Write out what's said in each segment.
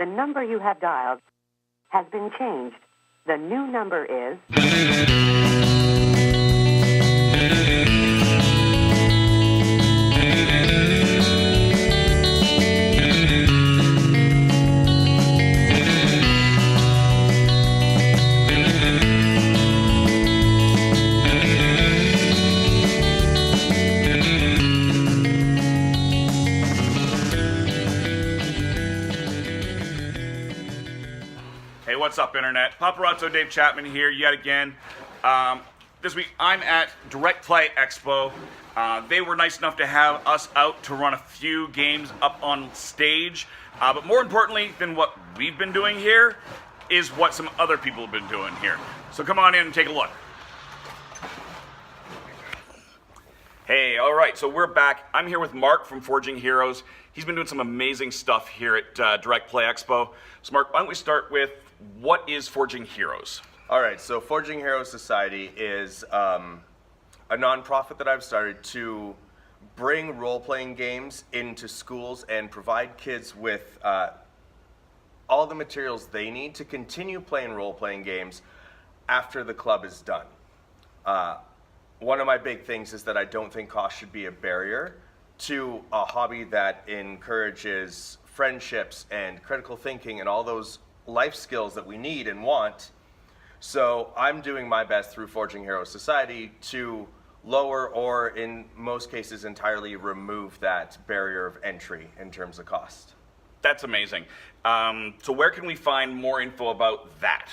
The number you have dialed has been changed. The new number is... Hey, what's up, Internet? Paparazzo Dave Chapman here yet again. This week I'm at Direct Play Expo. They were nice enough to have us out to run a few games up on stage. But more importantly than what we've been doing here is what some other people have been doing here. So come on in and take a look. Hey, all right, so we're back. I'm here with Mark from Forging Heroes. He's been doing some amazing stuff here at Direct Play Expo. So Mark, why don't we start with what is Forging Heroes? All right, so Forging Heroes Society is a nonprofit that I've started to bring role-playing games into schools and provide kids with all the materials they need to continue playing role-playing games after the club is done. One of my big things is that I don't think cost should be a barrier to a hobby that encourages friendships and critical thinking and all those life skills that we need and want. So I'm doing my best through Forging Heroes Society to lower, or in most cases entirely remove, that barrier of entry in terms of cost. That's amazing. So where can we find more info about that?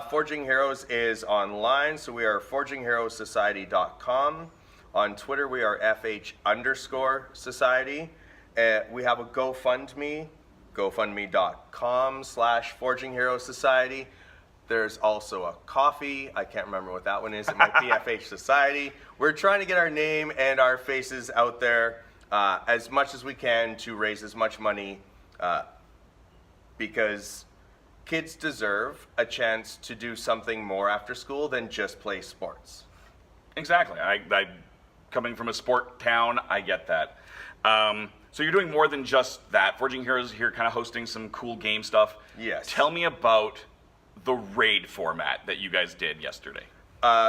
Forging Heroes is online, so we are forgingheroessociety.com. On Twitter, we are FH_society. We have a GoFundMe, gofundme.com/Forging Heroes Society. There's also a coffee. I can't remember what that one is. It might be FH Society. We're trying to get our name and our faces out there as much as we can to raise as much money because kids deserve a chance to do something more after school than just play sports. Exactly. I coming from a sport town, I get that. So you're doing more than just that. Forging Heroes is here kind of hosting some cool game stuff. Yes. Tell me about the raid format that you guys did yesterday.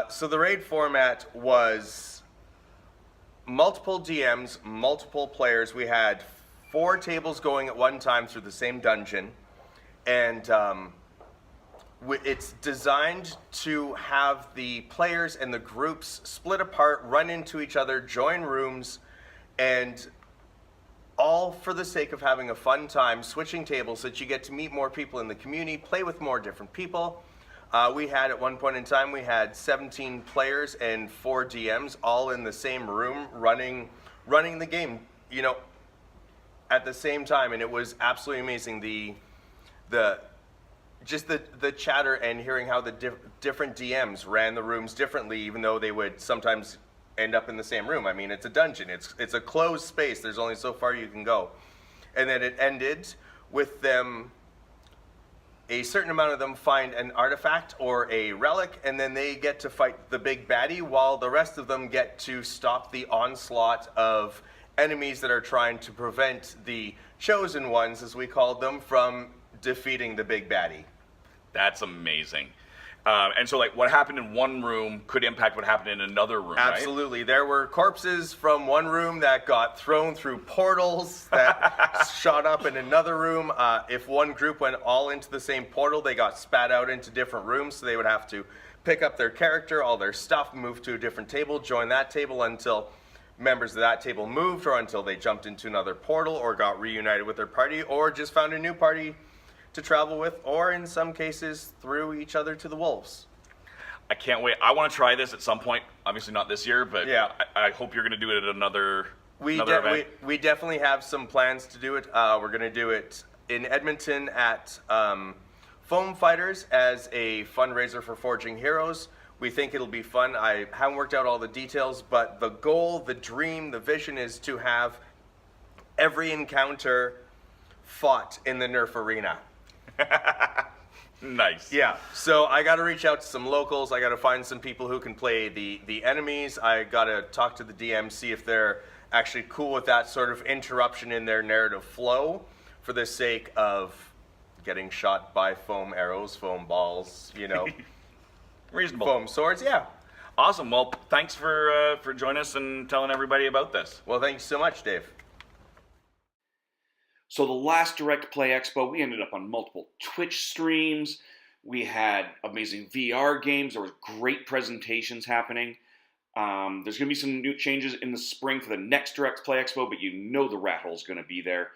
So the raid format was multiple DMs, multiple players. We had 4 tables going at one time through the same dungeon. And it's designed to have the players and the groups split apart, run into each other, join rooms, and all for the sake of having a fun time, switching tables so that you get to meet more people in the community, play with more different people. We had, at one point in time, we had 17 players and 4 DMs all in the same room running the game, you know, at the same time, and it was absolutely amazing. The chatter and hearing how the different DMs ran the rooms differently, even though they would sometimes end up in the same room. I mean, it's a dungeon. It's a closed space. There's only so far you can go. And then it ended with them, a certain amount of them find an artifact or a relic, and then they get to fight the big baddie, while the rest of them get to stop the onslaught of enemies that are trying to prevent the chosen ones, as we called them, from defeating the big baddie. That's amazing. And so, like, what happened in one room could impact what happened in another room, Absolutely. Right? There were corpses from one room that got thrown through portals that shot up in another room. If one group went all into the same portal, they got spat out into different rooms, so they would have to pick up their character, all their stuff, move to a different table, join that table until members of that table moved, or until they jumped into another portal, or got reunited with their party, or just found a new party to travel with, or in some cases threw each other to the wolves. I can't wait. I want to try this at some point. Obviously not this year, but yeah. I hope you're going to do it at another event. We definitely have some plans to do it. We're going to do it in Edmonton at Foam Fighters as a fundraiser for Forging Heroes. We think it'll be fun. I haven't worked out all the details, but the goal, the dream, the vision is to have every encounter fought in the Nerf arena. Nice. Yeah, so I got to reach out to some locals. I got to find some people who can play the enemies. I got to talk to the DM, see if they're actually cool with that sort of interruption in their narrative flow for the sake of getting shot by foam arrows, foam balls, Reasonable. foam swords. Yeah. Awesome. Well, thanks for joining us and telling everybody about this. Well, thank you so much, Dave. So the last Direct Play Expo, we ended up on multiple Twitch streams. We had amazing VR games. There was great presentations happening. There's going to be some new changes in the spring for the next Direct Play Expo, but the rat hole is going to be there.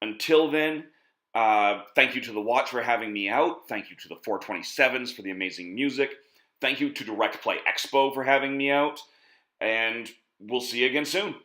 Until then, thank you to The Watch for having me out. Thank you to the 427s for the amazing music. Thank you to Direct Play Expo for having me out. And we'll see you again soon.